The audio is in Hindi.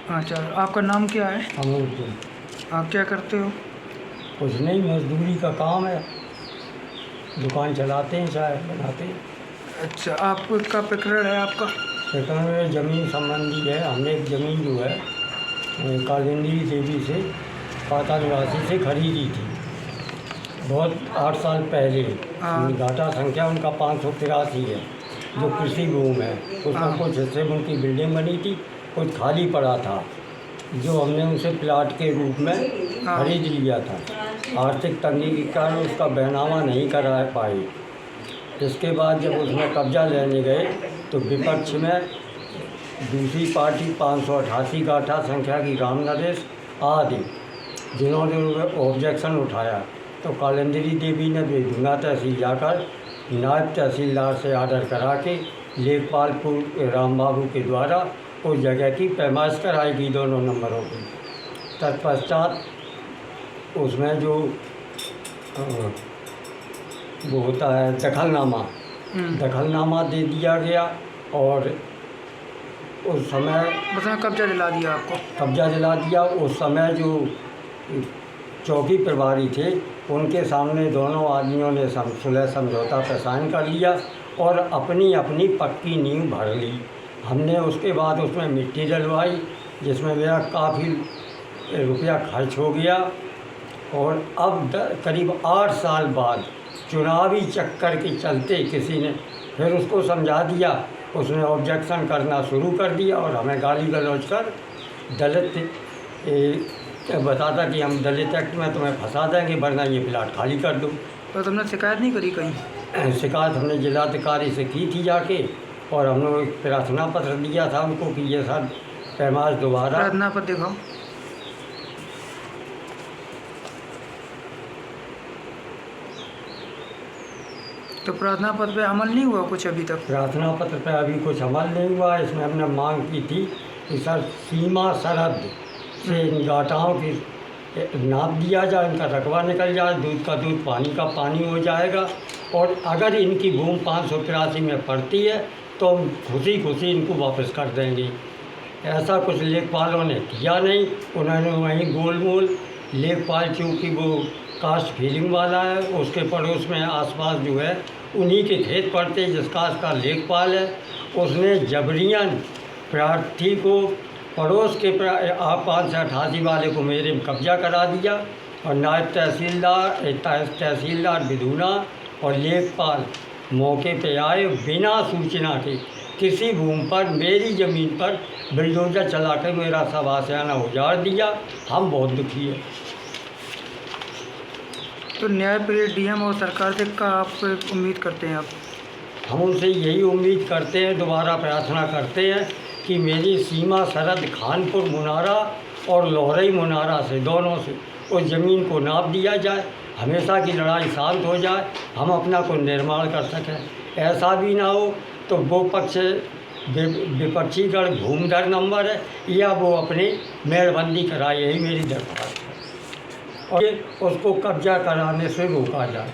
अच्छा, आपका नाम क्या है? अमूल। आप क्या करते हो? कुछ नहीं, मजदूरी का काम है। दुकान चलाते हैं, चाय बनाते हैं। अच्छा, आपका प्रकरण है आपका? प्रकरण में ज़मीन संबंधी है। हमने एक ज़मीन जो है कालिंदी देवी से, पाता निवासी से खरीदी थी बहुत 8 साल पहले। हाँ। घाटा संख्या उनका 583 है, जो कृषि भूमि है। उसमें हाँ। कुछ हिस्से में उनकी बिल्डिंग बनी थी, कुछ खाली पड़ा था, जो हमने उनसे प्लाट के रूप में हाँ। खरीद लिया था। आर्थिक तंगी के कारण उसका बैनामा नहीं करा पाए। इसके बाद जब उसमें कब्जा लेने गए तो विपक्ष में दूसरी पार्टी 588 गाठा संख्या की राम नरेश आदि, जिन्होंने ऑब्जेक्शन उठाया, तो कालिंदी देवी ने बेढंगा तहसील जाकर नायब तहसीलदार से आर्डर करा के लेखपालपुर राम बाबू के द्वारा उस जगह की पैमाइश कराएगी दोनों नंबरों की। तत्पश्चात उसमें जो वो होता है दखलनामा दे दिया गया। और उस समय मतलब कब्जा दिला दिया आपको? कब्जा दिला दिया। उस समय जो चौकी प्रभारी थे, उनके सामने दोनों आदमियों ने सुलह समझौता पर साइन कर लिया और अपनी अपनी पक्की नींव भर ली। हमने उसके बाद उसमें मिट्टी डलवाई, जिसमें मेरा काफ़ी रुपया खर्च हो गया। और अब करीब 8 साल बाद चुनावी चक्कर के चलते किसी ने फिर उसको समझा दिया, उसने ऑब्जेक्शन करना शुरू कर दिया और हमें गाली गलौज कर दलित बताता कि हम दलित एक्ट में तुम्हें फंसा देंगे, वरना ये प्लाट खाली कर दो। तो तुमने शिकायत नहीं करी कहीं? शिकायत हमने जिलाधिकारी से की थी जाके, और हमने एक प्रार्थना पत्र दिया था उनको कि ये सब पैमाइश दोबारा। प्रार्थना पत्र दिखाओ। तो प्रार्थना पत्र पे अमल नहीं हुआ कुछ अभी तक? प्रार्थना पत्र पे अभी कुछ अमल नहीं हुआ। इसमें हमने मांग की थी कि सर सीमा सरहद से इन गाटाओं की नाप दिया जाए, इनका रकबा निकल जाए, दूध का दूध पानी का पानी हो जाएगा। और अगर इनकी भूमि 583 में पड़ती है तो हम खुशी खुशी इनको वापस कर देंगे। ऐसा कुछ लेखपालों ने किया नहीं। उन्होंने वहीं गोलमोल लेखपाल, चूँकि वो कास्ट फीलिंग वाला है, उसके पड़ोस में आसपास जो है उन्हीं के खेत पड़ते, जिस कास्ट का लेखपाल है, उसने जबरियन प्रार्थी को पड़ोस के 588 वाले को मेरे में कब्जा करा दिया। और नायब तहसीलदार विधूना और लेखपाल मौके पे आए, बिना सूचना के किसी भूमि पर मेरी ज़मीन पर बिल्डोजर चला कर मेरा सब आशियाना उजाड़ दिया। हम बहुत दुखी है। तो न्यायप्रिय डीएम और सरकार से क्या आप उम्मीद करते हैं आप? हम उनसे यही उम्मीद करते हैं, दोबारा प्रार्थना करते हैं कि मेरी सीमा सरहद खानपुर मुनारा और लोहरई मुनारा से, दोनों से उस ज़मीन को नाप दिया जाए, हमेशा की लड़ाई शांत हो जाए, हम अपना को निर्माण कर सकें। ऐसा भी ना हो तो वो पक्ष विपक्षीगण भूमिधर नंबर है या वो अपनी मेड़बंदी कराए, यही मेरी दरख्वास्त है। और उसको कब्जा कराने से रोका जाए।